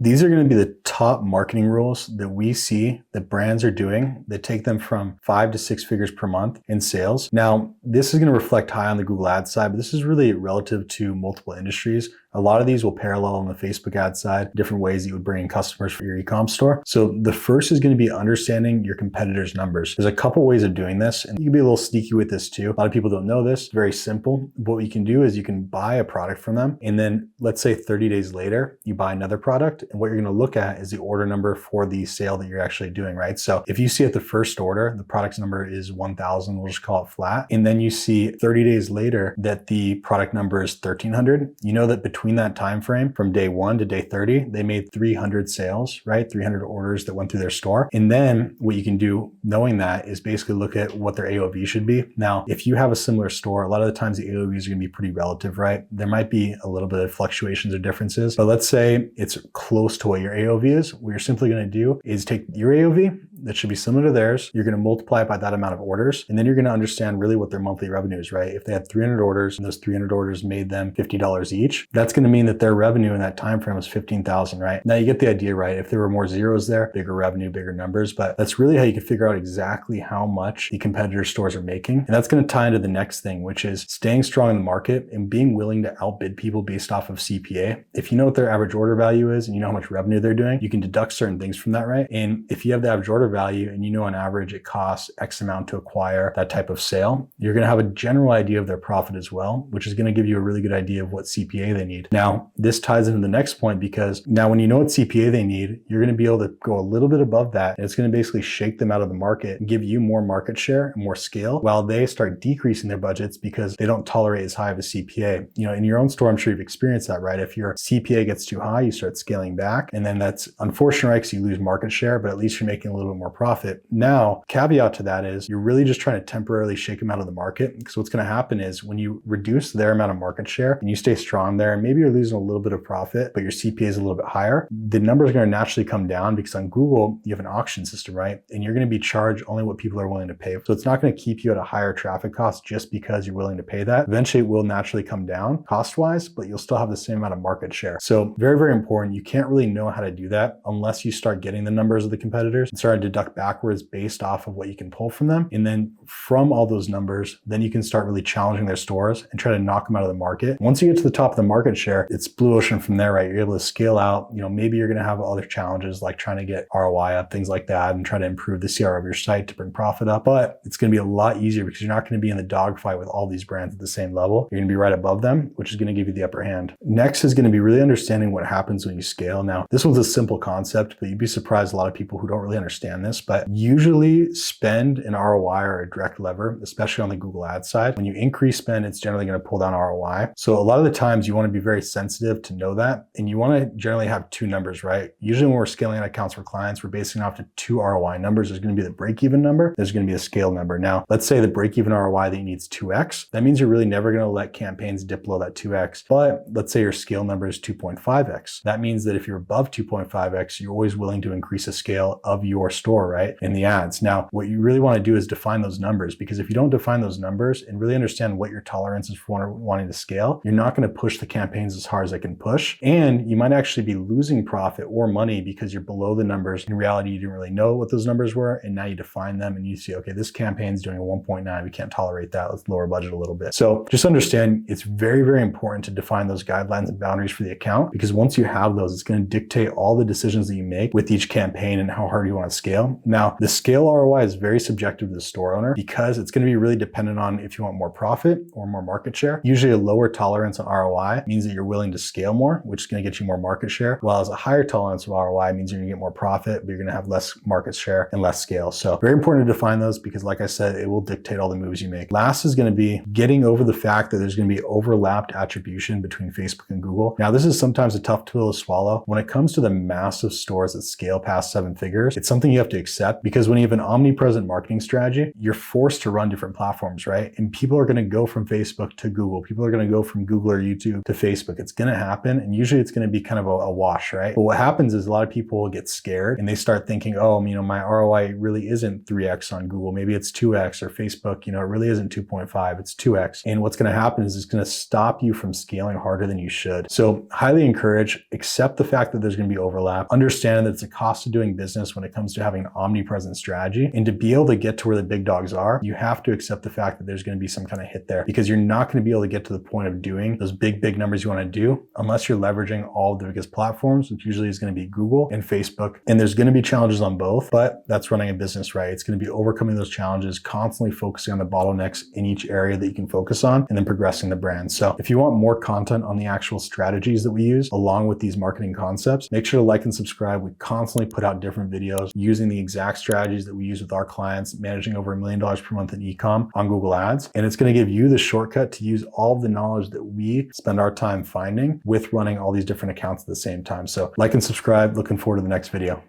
These are going to be the top marketing rules that we see that brands are doing that take them from 5 to 6 figures per month in sales. Now, this is going to reflect high on the Google Ads side, but this is really relative to multiple industries. A lot of these will parallel on the Facebook ad side, different ways that you would bring in customers for your e-com store. So the first is going to be understanding your competitors' numbers. There's a couple ways of doing this, and you can be a little sneaky with this too. A lot of people don't know this. It's very simple. What you can do is you can buy a product from them, and then let's say 30 days later, you buy another product, and what you're going to look at is the order number for the sale that you're actually doing, right? So if you see at the first order, the product's number is 1,000, we'll just call it flat, and then you see 30 days later that the product number is 1,300, you know that between that time frame from day 1 to day 30, they made 300 sales, right? 300 orders that went through their store. And then what you can do knowing that is basically look at what their AOV should be. Now, if you have a similar store, a lot of the times the AOVs are going to be pretty relative, right? There might be a little bit of fluctuations or differences, but let's say it's close to what your AOV is. What you're simply going to do is take your AOV, that should be similar to theirs. You're going to multiply it by that amount of orders, and then you're going to understand really what their monthly revenue is, right? If they had 300 orders and those 300 orders made them $50 each, that's going to mean that their revenue in that time frame was 15,000, right? Now you get the idea, right? If there were more zeros there, bigger revenue, bigger numbers, but that's really how you can figure out exactly how much the competitor stores are making. And that's going to tie into the next thing, which is staying strong in the market and being willing to outbid people based off of CPA. If you know what their average order value is and you know how much revenue they're doing, you can deduct certain things from that, right? And if you have the average order value and you know on average it costs X amount to acquire that type of sale, you're going to have a general idea of their profit as well, which is going to give you a really good idea of what CPA they need. Now, this ties into the next point, because now when you know what CPA they need, you're going to be able to go a little bit above that, and it's going to basically shake them out of the market and give you more market share and more scale while they start decreasing their budgets because they don't tolerate as high of a CPA. You know, in your own store, I'm sure you've experienced that, right? If your CPA gets too high, you start scaling back, and then that's unfortunate, right? Because you lose market share, but at least you're making a little bit more profit. Now, caveat to that is you're really just trying to temporarily shake them out of the market, because what's going to happen is when you reduce their amount of market share and you stay strong there, and maybe you're losing a little bit of profit, but your CPA is a little bit higher, the numbers are going to naturally come down, because on Google, you have an auction system, right? And you're going to be charged only what people are willing to pay. So it's not going to keep you at a higher traffic cost just because you're willing to pay that. Eventually, it will naturally come down cost-wise, but you'll still have the same amount of market share. So very, very important. You can't really know how to do that unless you start getting the numbers of the competitors and start to deduct backwards based off of what you can pull from them. And then from all those numbers, then you can start really challenging their stores and try to knock them out of the market. Once you get to the top of the market share, it's blue ocean from there, right? You're able to scale out. You know, maybe you're going to have other challenges like trying to get ROI up, things like that, and try to improve the CR of your site to bring profit up. But it's going to be a lot easier because you're not going to be in the dogfight with all these brands at the same level. You're going to be right above them, which is going to give you the upper hand. Next is going to be really understanding what happens when you scale. Now, this one's a simple concept, but you'd be surprised a lot of people who don't really understand this, but usually spend and ROI are a direct lever, especially on the Google Ads side. When you increase spend, it's generally going to pull down ROI. So a lot of the times you want to be very sensitive to know that, and you want to generally have two numbers, right? Usually when we're scaling accounts for clients, we're basing off to two ROI numbers. There's going to be the break-even number. There's going to be a scale number. Now, let's say the break-even ROI that you need is 2x. That means you're really never going to let campaigns dip below that 2x. But let's say your scale number is 2.5x. That means that if you're above 2.5x, you're always willing to increase the scale of your store, right? In the ads. Now, what you really want to do is define those numbers, because if you don't define those numbers and really understand what your tolerance is for wanting to scale, you're not going to push the campaigns as hard as they can push. And you might actually be losing profit or money because you're below the numbers. In reality, you didn't really know what those numbers were. And now you define them and you see, okay, this campaign is doing a 1.9. We can't tolerate that. Let's lower budget a little bit. So just understand it's very, very important to define those guidelines and boundaries for the account, because once you have those, it's going to dictate all the decisions that you make with each campaign and how hard you want to scale. Now, the scale ROI is very subjective to the store owner, because it's going to be really dependent on if you want more profit or more market share. Usually a lower tolerance on ROI means that you're willing to scale more, which is going to get you more market share, while as a higher tolerance of ROI means you're going to get more profit, but you're going to have less market share and less scale. So very important to define those, because like I said, it will dictate all the moves you make. Last is going to be getting over the fact that there's going to be overlapped attribution between Facebook and Google. Now, this is sometimes a tough pill to swallow. When it comes to the massive stores that scale past 7 figures, it's something you have have to accept, because when you have an omnipresent marketing strategy, you're forced to run different platforms, right? And people are going to go from Facebook to Google. People are going to go from Google or YouTube to Facebook. It's going to happen. And usually it's going to be kind of a wash, right? But what happens is a lot of people get scared and they start thinking, oh, my ROI really isn't 3x on Google. Maybe it's 2x, or Facebook, it really isn't 2.5, it's 2x. And what's going to happen is it's going to stop you from scaling harder than you should. So highly encourage, accept the fact that there's going to be overlap, understand that it's a cost of doing business when it comes to having an omnipresent strategy. And to be able to get to where the big dogs are, you have to accept the fact that there's going to be some kind of hit there, because you're not going to be able to get to the point of doing those big numbers you want to do unless you're leveraging all of the biggest platforms, which usually is going to be Google and Facebook. And there's going to be challenges on both, but that's running a business, right? It's going to be overcoming those challenges, constantly focusing on the bottlenecks in each area that you can focus on, and then progressing the brand. So if you want more content on the actual strategies that we use along with these marketing concepts, make sure to like and subscribe. We constantly put out different videos using the exact strategies that we use with our clients, managing over $1 million per month in ecom on Google Ads. And it's going to give you the shortcut to use all of the knowledge that we spend our time finding with running all these different accounts at the same time. So like and subscribe. Looking forward to the next video.